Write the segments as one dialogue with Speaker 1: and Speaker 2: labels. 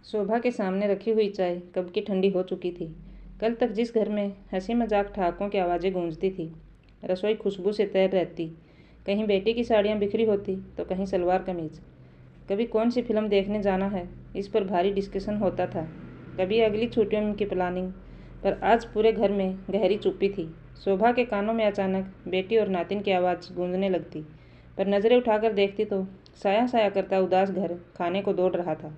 Speaker 1: शोभा के सामने रखी हुई चाय कब की ठंडी हो चुकी थी। कल तक जिस घर में हंसी मजाक ठहाकों की आवाज़ें गूंजती थी, रसोई खुशबू से तैर रहती, कहीं बेटी की साड़ियाँ बिखरी होती तो कहीं सलवार कमीज। कभी कौन सी फिल्म देखने जाना है, इस पर भारी डिस्कशन होता था, कभी अगली छुट्टियों की प्लानिंग। पर आज पूरे घर में गहरी चुप्पी थी। शोभा के कानों में अचानक बेटी और नातिन की आवाज़ गूंजने लगती, पर नज़रें उठाकर देखती तो साया साया करता उदास घर खाने को दौड़ रहा था।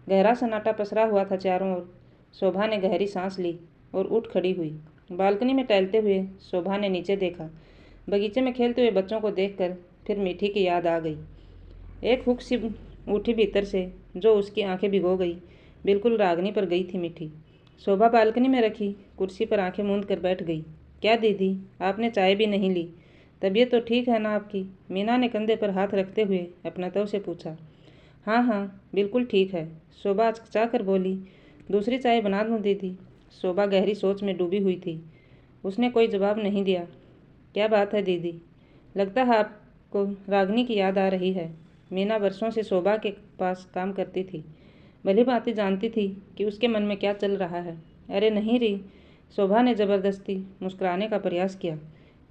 Speaker 1: गहरा सन्नाटा पसरा हुआ था चारों ओर। शोभा ने गहरी सांस ली और उठ खड़ी हुई। बालकनी में टहलते हुए शोभा ने नीचे देखा। बगीचे में खेलते हुए बच्चों को देखकर फिर मीठी की याद आ गई। एक हुक सी उठी भीतर से, जो उसकी आंखें भिगो गई। बिल्कुल रागनी पर गई थी मीठी। शोभा बालकनी में रखी कुर्सी पर आंखें मूंद कर बैठ गई। क्या दीदी, आपने चाय भी नहीं ली? तबीयत तो ठीक है ना आपकी? मीना ने कंधे पर हाथ रखते हुए अपनत्व से पूछा। हाँ हाँ, बिल्कुल ठीक है, शोभा चकचा कर बोली। दूसरी चाय बना दूँ दीदी? शोभा गहरी सोच में डूबी हुई थी। उसने कोई जवाब नहीं दिया। क्या बात है दीदी? लगता है आपको रागनी की याद आ रही है। मीना वर्षों से शोभा के पास काम करती थी, भली भांति जानती थी कि उसके मन में क्या चल रहा है। अरे नहीं री, शोभा ने जबरदस्ती मुस्कुराने का प्रयास किया।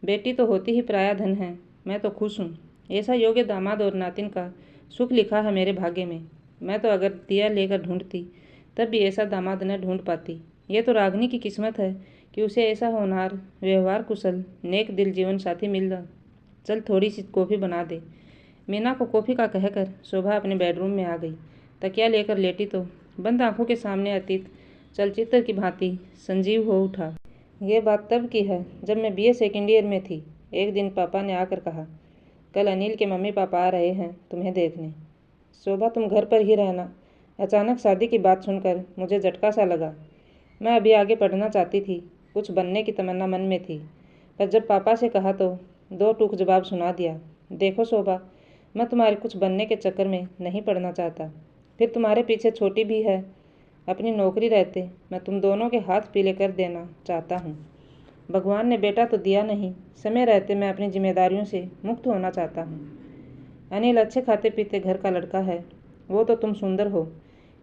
Speaker 1: बेटी तो होती ही पराया धन है। मैं तो खुश हूँ। ऐसा योग्य दामाद और नातिन का सुख लिखा है मेरे भाग्य में। मैं तो अगर दिया लेकर ढूंढती तब भी ऐसा दामाद न ढूंढ पाती। ये तो रागनी की किस्मत है कि उसे ऐसा होनहार, व्यवहार कुशल, नेक दिल जीवन साथी मिल जा। चल थोड़ी सी कॉफ़ी बना दे। मीना को कॉफ़ी का कहकर शोभा अपने बेडरूम में आ गई। तकिया लेकर लेटी तो बंद आंखों के सामने अतीत चलचित्र की भांति संजीव हो उठा। ये बात तब की है जब मैं बीए सेकेंड ईयर में थी। एक दिन पापा ने आकर कहा, कल अनिल के मम्मी पापा आ रहे हैं तुम्हें देखने। शोभा, तुम घर पर ही रहना। अचानक शादी की बात सुनकर मुझे झटका सा लगा। मैं अभी आगे पढ़ना चाहती थी, कुछ बनने की तमन्ना मन में थी, पर जब पापा से कहा तो दो टूक जवाब सुना दिया। देखो शोभा, मैं तुम्हारे कुछ बनने के चक्कर में नहीं पड़ना चाहता। फिर तुम्हारे पीछे छोटी भी है। अपनी नौकरी रहते मैं तुम दोनों के हाथ पीले कर देना चाहता हूँ। भगवान ने बेटा तो दिया नहीं, समय रहते मैं अपनी जिम्मेदारियों से मुक्त होना चाहता हूँ। अनिल अच्छे खाते पीते घर का लड़का है। वो तो तुम सुंदर हो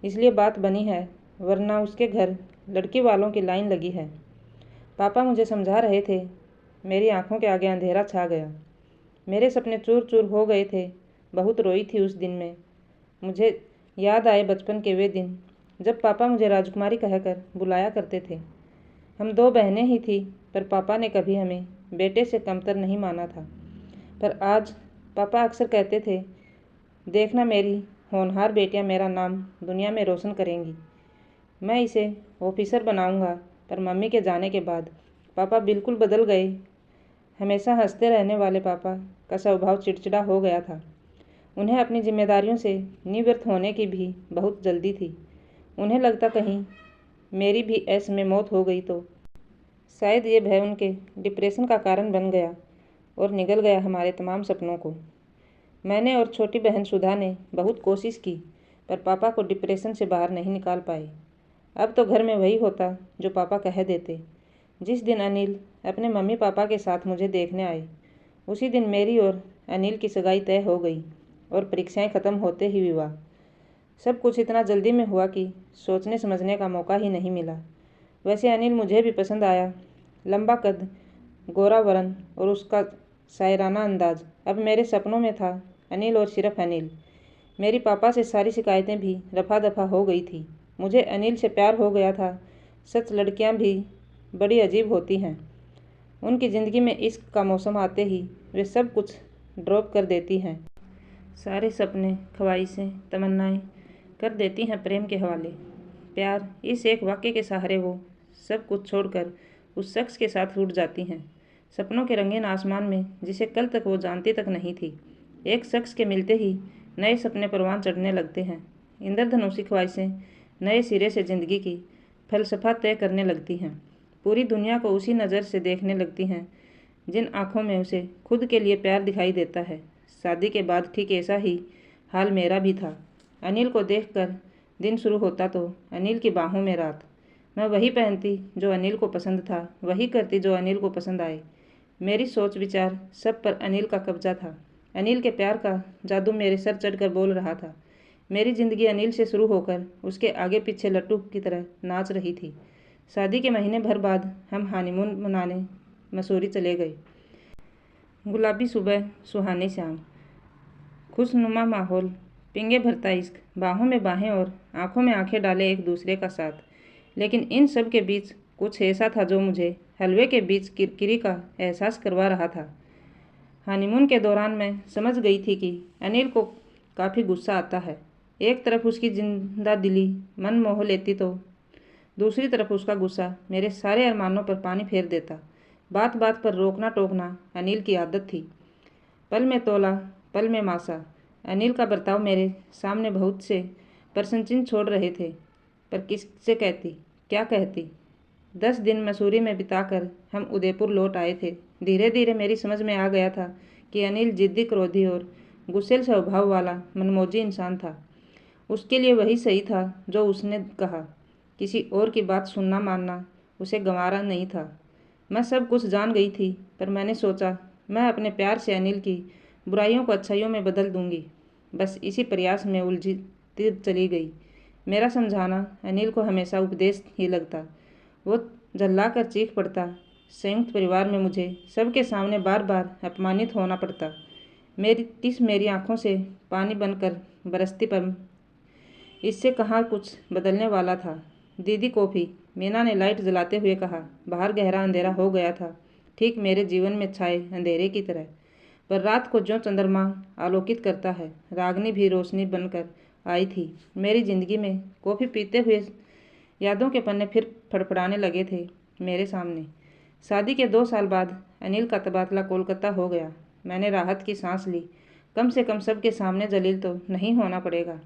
Speaker 1: इसलिए बात बनी है, वरना उसके घर लड़की वालों की लाइन लगी है। पापा मुझे समझा रहे थे। मेरी आंखों के आगे अंधेरा छा गया। मेरे सपने चूर चूर हो गए थे। बहुत रोई थी उस दिन में। मुझे याद आए बचपन के वे दिन जब पापा मुझे राजकुमारी कहकर बुलाया करते थे। हम दो बहनें ही थी, पर पापा ने कभी हमें बेटे से कमतर नहीं माना था। पर आज पापा अक्सर कहते थे, देखना मेरी होनहार बेटियां मेरा नाम दुनिया में रोशन करेंगी। मैं इसे ऑफिसर बनाऊंगा। पर मम्मी के जाने के बाद पापा बिल्कुल बदल गए। हमेशा हंसते रहने वाले पापा का स्वभाव चिड़चिड़ा हो गया था। उन्हें अपनी जिम्मेदारियों से निवृत्त होने की भी बहुत जल्दी थी। उन्हें लगता कहीं मेरी भी ऐसे में मौत हो गई तो शायद ये भय उनके डिप्रेशन का कारण बन गया और निगल गया हमारे तमाम सपनों को। मैंने और छोटी बहन सुधा ने बहुत कोशिश की, पर पापा को डिप्रेशन से बाहर नहीं निकाल पाए। अब तो घर में वही होता जो पापा कह देते। जिस दिन अनिल अपने मम्मी पापा के साथ मुझे देखने आए, उसी दिन मेरी और अनिल की सगाई तय हो गई और परीक्षाएं ख़त्म होते ही विवाह। सब कुछ इतना जल्दी में हुआ कि सोचने समझने का मौका ही नहीं मिला। वैसे अनिल मुझे भी पसंद आया। लंबा कद, गोरा वर्ण और उसका शायराना अंदाज अब मेरे सपनों में था। अनिल और सिर्फ अनिल। मेरी पापा से सारी शिकायतें भी रफा दफा हो गई थी। मुझे अनिल से प्यार हो गया था। सच लड़कियां भी बड़ी अजीब होती हैं। उनकी ज़िंदगी में इश्क का मौसम आते ही वे सब कुछ ड्रॉप कर देती हैं। सारे सपने, ख्वाहिशें, तमन्नाएं कर देती हैं प्रेम के हवाले। प्यार, इस एक वाक्य के सहारे वो सब कुछ छोड़कर उस शख्स के साथ उड़ जाती हैं, सपनों के रंगीन आसमान में जिसे कल तक वो जानती तक नहीं थी। एक शख्स के मिलते ही नए सपने परवान चढ़ने लगते हैं। इंद्रधनुषी ख्वाहिशें नए सिरे से ज़िंदगी की फलसफा तय करने लगती हैं। पूरी दुनिया को उसी नज़र से देखने लगती हैं जिन आँखों में उसे खुद के लिए प्यार दिखाई देता है। शादी के बाद ठीक ऐसा ही हाल मेरा भी था। अनिल को देखकर दिन शुरू होता तो अनिल की बाहों में रात। मैं वही पहनती जो अनिल को पसंद था, वही करती जो अनिल को पसंद आए। मेरी सोच विचार सब पर अनिल का कब्जा था। अनिल के प्यार का जादू मेरे सर चढ़कर बोल रहा था, मेरी ज़िंदगी अनिल से शुरू होकर उसके आगे पीछे लट्टू की तरह नाच रही थी। शादी के महीने भर बाद हम हनीमून मनाने मसूरी चले गए। गुलाबी सुबह, सुहानी शाम, खुशनुमा माहौल, पींगे भरता इश्क, बाहों में बाहें और आंखों में आंखें डाले एक दूसरे का साथ। लेकिन इन सब के बीच कुछ ऐसा था जो मुझे हलवे के बीच किरकिरी का एहसास करवा रहा था। हनीमून के दौरान मैं समझ गई थी कि अनिल को काफ़ी गुस्सा आता है। एक तरफ उसकी जिंदा दिली मन मोह लेती तो दूसरी तरफ उसका गुस्सा मेरे सारे अरमानों पर पानी फेर देता। बात बात पर रोकना टोकना अनिल की आदत थी। पल में तोला, पल में मासा। अनिल का बर्ताव मेरे सामने बहुत से प्रश्न चिन्ह छोड़ रहे थे, पर किससे कहती, क्या कहती। 10 दिन मसूरी में बिताकर हम उदयपुर लौट आए थे। धीरे धीरे मेरी समझ में आ गया था कि अनिल जिद्दी, क्रोधी और गुस्सैल स्वभाव वाला मनमौजी इंसान था। उसके लिए वही सही था जो उसने कहा। किसी और की बात सुनना मानना उसे गंवारा नहीं था। मैं सब कुछ जान गई थी, पर मैंने सोचा मैं अपने प्यार से अनिल की बुराइयों को अच्छाइयों में बदल दूंगी। बस इसी प्रयास में उलझती चली गई। मेरा समझाना अनिल को हमेशा उपदेश ही लगता। वो झल्ला कर चीख पड़ता। संयुक्त परिवार में मुझे सबके सामने बार बार अपमानित होना पड़ता। मेरी आंखों से पानी बनकर बरसती, पर इससे कहाँ कुछ बदलने वाला था। दीदी कॉफ़ी, मीना ने लाइट जलाते हुए कहा। बाहर गहरा अंधेरा हो गया था, ठीक मेरे जीवन में छाए अंधेरे की तरह। पर रात को जो चंद्रमा आलोकित करता है, रागनी भी रोशनी बनकर आई थी मेरी जिंदगी में। कॉफ़ी पीते हुए यादों के पन्ने फिर फड़फड़ाने लगे थे मेरे सामने। शादी के 2 साल बाद अनिल का तबादला कोलकाता हो गया। मैंने राहत की सांस ली। कम से कम सबके सामने जलील तो नहीं होना पड़ेगा।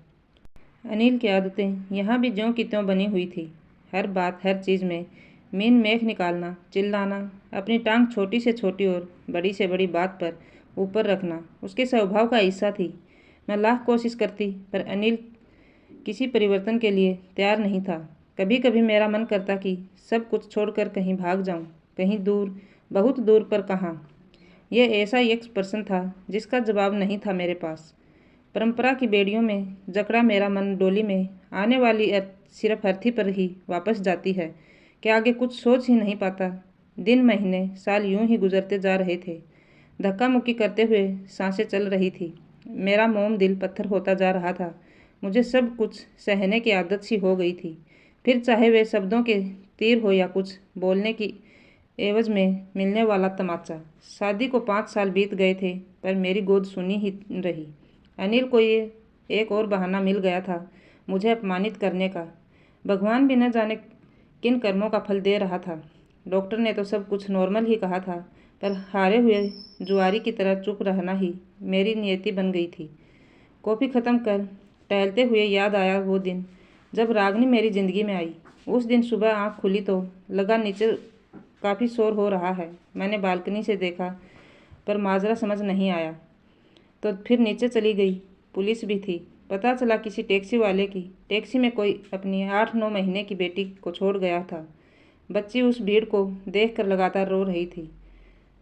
Speaker 1: अनिल की आदतें यहाँ भी ज्यों की त्यों बनी हुई थी। हर बात, हर चीज़ में मीन मेख निकालना, चिल्लाना, अपनी टांग छोटी से छोटी और बड़ी से बड़ी बात पर ऊपर रखना उसके स्वभाव का हिस्सा थी। मैं लाख कोशिश करती, पर अनिल किसी परिवर्तन के लिए तैयार नहीं था। कभी कभी मेरा मन करता कि सब कुछ छोड़कर कहीं भाग जाऊं, कहीं दूर, बहुत दूर, पर कहाँ। यह ऐसा एक प्रश्न था जिसका जवाब नहीं था मेरे पास। परंपरा की बेड़ियों में जकड़ा मेरा मन डोली में आने वाली सिर्फ अर्थी पर ही वापस जाती है कि आगे कुछ सोच ही नहीं पाता। दिन, महीने, साल यूं ही गुजरते जा रहे थे। धक्का मुक्की करते हुए सांसें चल रही थी। मेरा मोम दिल पत्थर होता जा रहा था। मुझे सब कुछ सहने की आदत सी हो गई थी, फिर चाहे वे शब्दों के तीर हो या कुछ बोलने की एवज में मिलने वाला तमाचा। शादी को 5 साल बीत गए थे, पर मेरी गोद सुनी ही रही। अनिल को ये एक और बहाना मिल गया था मुझे अपमानित करने का। भगवान भी न जाने किन कर्मों का फल दे रहा था। डॉक्टर ने तो सब कुछ नॉर्मल ही कहा था, पर हारे हुए जुआरी की तरह चुप रहना ही मेरी नियति बन गई थी। कॉफ़ी ख़त्म कर टहलते हुए याद आया वो दिन जब रागनी मेरी ज़िंदगी में आई। उस दिन सुबह आँख खुली तो लगा नीचे काफ़ी शोर हो रहा है। मैंने बालकनी से देखा, पर माजरा समझ नहीं आया, तो फिर नीचे चली गई। पुलिस भी थी। पता चला किसी टैक्सी वाले की। टैक्सी में कोई अपनी 8-9 महीने की बेटी को छोड़ गया था। बच्ची उस भीड़ को देखकर लगातार रो रही थी।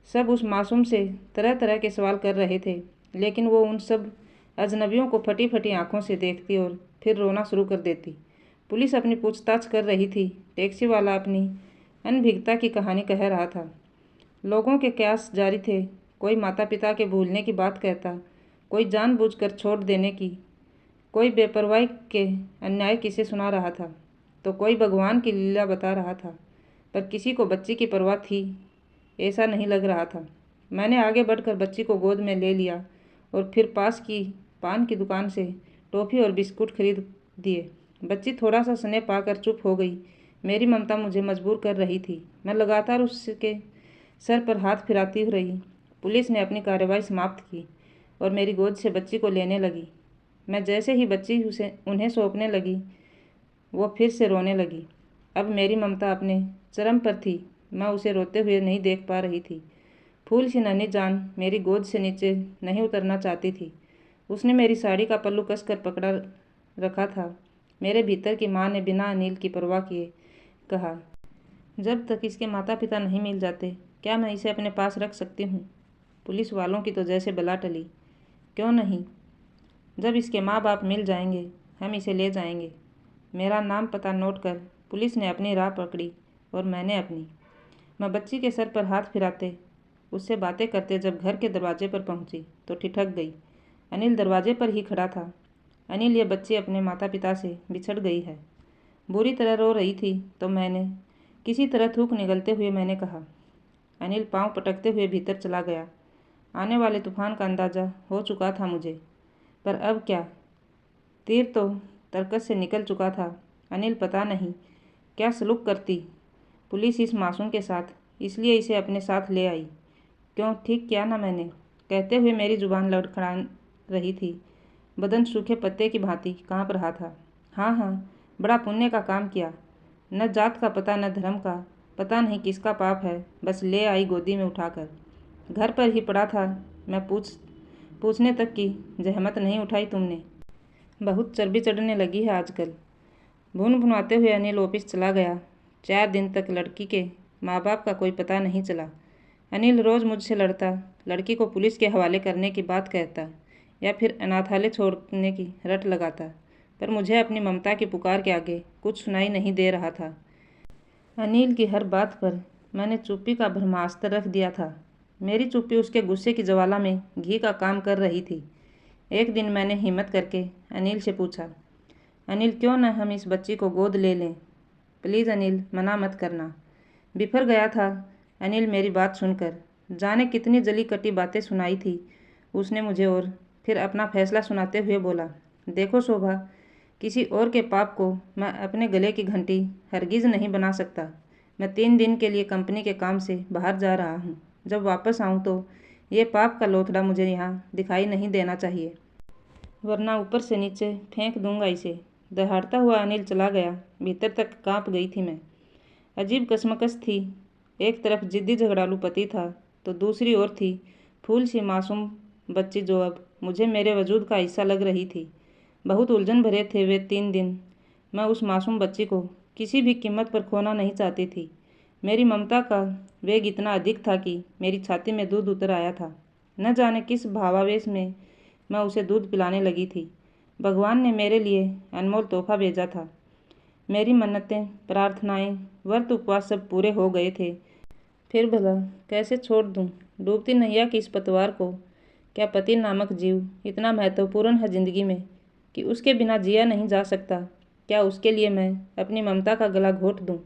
Speaker 1: सब उस मासूम से तरह तरह के सवाल कर रहे थे, लेकिन वो उन सब अजनबियों को फटी फटी आंखों से देखती और फिर रोना शुरू कर देती। पुलिस अपनी पूछताछ कर रही थी। टैक्सी वाला अपनी अनभिज्ञता की कहानी कह रहा था। लोगों के कयास जारी थे। कोई माता पिता के भूलने की बात कहता, कोई जानबूझकर छोड़ देने की, कोई बेपरवाही के अन्याय किसे सुना रहा था, तो कोई भगवान की लीला बता रहा था। पर किसी को बच्ची की परवाह थी ऐसा नहीं लग रहा था। मैंने आगे बढ़कर बच्ची को गोद में ले लिया और फिर पास की पान की दुकान से टॉफ़ी और बिस्कुट खरीद दिए। बच्ची थोड़ा सा स्नेह पाकर चुप हो गई। मेरी ममता मुझे मजबूर कर रही थी। मैं लगातार उसके सर पर हाथ फिराती रही। पुलिस ने अपनी कार्रवाई समाप्त की और मेरी गोद से बच्ची को लेने लगी। मैं जैसे ही बच्ची उन्हें सौंपने लगी, वो फिर से रोने लगी। अब मेरी ममता अपने चरम पर थी। मैं उसे रोते हुए नहीं देख पा रही थी। फूल सी नन्ही जान मेरी गोद से नीचे नहीं उतरना चाहती थी। उसने मेरी साड़ी का पल्लू कसकर पकड़ा रखा था। मेरे भीतर की माँ ने बिना अनिल की परवाह किए कहा, जब तक इसके माता पिता नहीं मिल जाते, क्या मैं इसे अपने पास रख सकती हूँ? पुलिस वालों की तो जैसे बला टली। क्यों नहीं? जब इसके माँ बाप मिल जाएंगे हम इसे ले जाएंगे। मेरा नाम पता नोट कर पुलिस ने अपनी राह पकड़ी और मैंने अपनी। मैं बच्ची के सर पर हाथ फिराते उससे बातें करते जब घर के दरवाजे पर पहुंची तो ठिठक गई। अनिल दरवाजे पर ही खड़ा था। अनिल, ये बच्ची अपने माता पिता से बिछड़ गई है। बुरी तरह रो रही थी तो मैंने किसी तरह थूक निगलते हुए मैंने कहा। अनिल पांव पटकते हुए भीतर चला गया। आने वाले तूफान का अंदाज़ा हो चुका था मुझे, पर अब क्या। तीर तो तरकस से निकल चुका था। अनिल पता नहीं क्या सलूक करती पुलिस इस मासूम के साथ, इसलिए इसे अपने साथ ले आई। क्यों ठीक किया ना मैंने, कहते हुए मेरी जुबान लड़खड़ा रही थी। बदन सूखे पत्ते की भांति कांप रहा था। हाँ हाँ, बड़ा पुण्य का काम किया। न जात का पता न धर्म का, पता नहीं किसका पाप है, बस ले आई गोदी में उठाकर। घर पर ही पड़ा था मैं, पूछने तक की जहमत नहीं उठाई तुमने। बहुत चर्बी चढ़ने लगी है आजकल। भुन भुनाते हुए अनिल ऑफिस चला गया। 4 दिन तक लड़की के माँ बाप का कोई पता नहीं चला। अनिल रोज़ मुझसे लड़ता, लड़की को पुलिस के हवाले करने की बात कहता या फिर अनाथालय छोड़ने की रट लगाता, पर मुझे अपनी ममता की पुकार के आगे कुछ सुनाई नहीं दे रहा था। अनिल की हर बात पर मैंने चुप्पी का ब्रह्मास्त्र रख दिया था। मेरी चुप्पी उसके गुस्से की ज्वाला में घी का काम कर रही थी। एक दिन मैंने हिम्मत करके अनिल से पूछा, अनिल क्यों न हम इस बच्ची को गोद ले लें। प्लीज़ अनिल, मना मत करना। बिफर गया था अनिल मेरी बात सुनकर। जाने कितनी जली कटी बातें सुनाई थी उसने मुझे, और फिर अपना फैसला सुनाते हुए बोला, देखो शोभा, किसी और के पाप को मैं अपने गले की घंटी हरगिज़ नहीं बना सकता। मैं 3 दिन के लिए कंपनी के काम से बाहर जा रहा हूँ। जब वापस आऊँ तो ये पाप का लोथड़ा मुझे यहाँ दिखाई नहीं देना चाहिए, वरना ऊपर से नीचे फेंक दूंगा इसे। दहाड़ता हुआ अनिल चला गया। भीतर तक काँप गई थी मैं। अजीब कसमकस थी। एक तरफ जिद्दी झगड़ालू पति था तो दूसरी ओर थी फूल सी मासूम बच्ची जो अब मुझे मेरे वजूद का हिस्सा लग रही थी। बहुत उलझन भरे थे वे 3 दिन। मैं उस मासूम बच्ची को किसी भी कीमत पर खोना नहीं चाहती थी। मेरी ममता का वेग इतना अधिक था कि मेरी छाती में दूध उतर आया था। न जाने किस भावावेश में मैं उसे दूध पिलाने लगी थी। भगवान ने मेरे लिए अनमोल तोहफा भेजा था। मेरी मन्नतें, प्रार्थनाएं, व्रत उपवास सब पूरे हो गए थे। फिर भला कैसे छोड़ दूं डूबती नैया की इस पतवार को। क्या पति नामक जीव इतना महत्वपूर्ण है जिंदगी में कि उसके बिना जिया नहीं जा सकता। क्या उसके लिए मैं अपनी ममता का गला घोट दूं।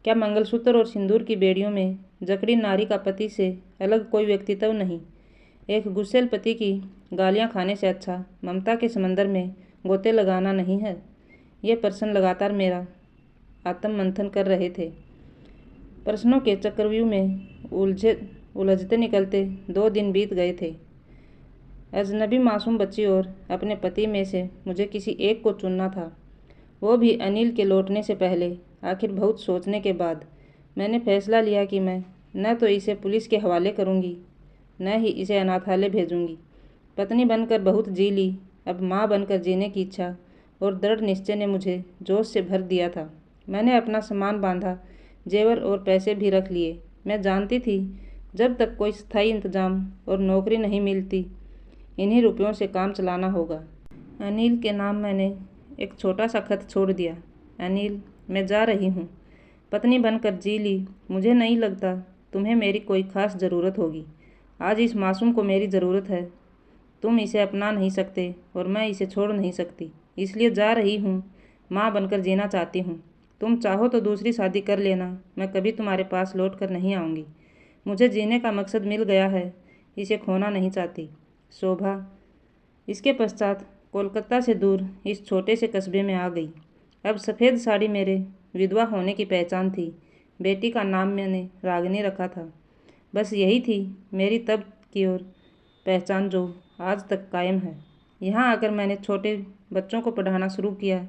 Speaker 1: क्या मंगलसूत्र और सिंदूर की बेड़ियों में जकड़ी नारी का पति से अलग कोई व्यक्तित्व नहीं। एक गुस्सेल पति की गालियां खाने से अच्छा ममता के समंदर में गोते लगाना नहीं है। ये प्रश्न लगातार मेरा आत्म मंथन कर रहे थे। प्रश्नों के चक्रव्यूह में उलझते निकलते 2 दिन बीत गए थे। अजनबी मासूम बच्ची और अपने पति में से मुझे किसी एक को चुनना था, वो भी अनिल के लौटने से पहले। आखिर बहुत सोचने के बाद मैंने फैसला लिया कि मैं न तो इसे पुलिस के हवाले करूंगी, न ही इसे अनाथालय भेजूंगी। पत्नी बनकर बहुत जी ली, अब माँ बनकर जीने की इच्छा और दृढ़ निश्चय ने मुझे जोश से भर दिया था। मैंने अपना सामान बांधा, जेवर और पैसे भी रख लिए। मैं जानती थी जब तक कोई स्थायी इंतजाम और नौकरी नहीं मिलती, इन्हीं रुपयों से काम चलाना होगा। अनिल के नाम मैंने एक छोटा सा खत छोड़ दिया। अनिल, मैं जा रही हूँ। पत्नी बनकर जी ली। मुझे नहीं लगता तुम्हें मेरी कोई खास ज़रूरत होगी। आज इस मासूम को मेरी ज़रूरत है। तुम इसे अपना नहीं सकते और मैं इसे छोड़ नहीं सकती, इसलिए जा रही हूँ। माँ बनकर जीना चाहती हूँ। तुम चाहो तो दूसरी शादी कर लेना, मैं कभी तुम्हारे पास लौट कर नहीं आऊँगी। मुझे जीने का मकसद मिल गया है, इसे खोना नहीं चाहती। शोभा। इसके पश्चात कोलकाता से दूर इस छोटे से कस्बे में आ गई। अब सफ़ेद साड़ी मेरे विधवा होने की पहचान थी। बेटी का नाम मैंने रागिनी रखा था। बस यही थी मेरी तब की और पहचान जो आज तक कायम है। यहाँ आकर मैंने छोटे बच्चों को पढ़ाना शुरू किया।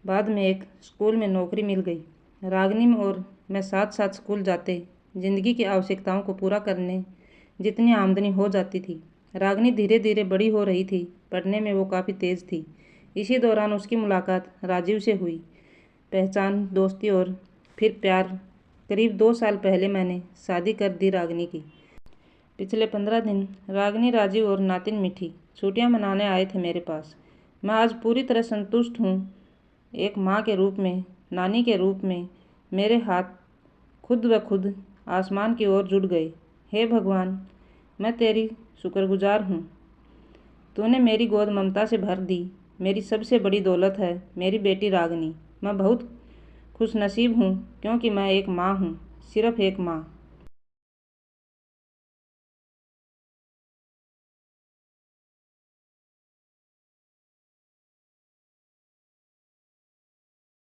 Speaker 1: बाद में एक स्कूल में नौकरी मिल गई। रागिनी और मैं साथ साथ स्कूल जाते। ज़िंदगी की आवश्यकताओं को पूरा करने जितनी आमदनी हो जाती थी। रागिनी धीरे धीरे बड़ी हो रही थी। पढ़ने में वो काफ़ी तेज़ थी। इसी दौरान उसकी मुलाकात राजीव से हुई। पहचान, दोस्ती और फिर प्यार। करीब 2 साल पहले मैंने शादी कर दी रागिनी की। पिछले 15 दिन रागिनी, राजीव और नातिन मिठी छुट्टियां मनाने आए थे मेरे पास। मैं आज पूरी तरह संतुष्ट हूँ। एक माँ के रूप में, नानी के रूप में मेरे हाथ खुद ब खुद आसमान की ओर जुड़ गए। हे भगवान, मैं तेरी शुक्रगुजार हूँ। तूने मेरी गोद ममता से भर दी। मेरी सबसे बड़ी दौलत है मेरी बेटी रागिनी। मैं बहुत खुशनसीब हूँ क्योंकि मैं एक माँ हूँ, सिर्फ एक माँ।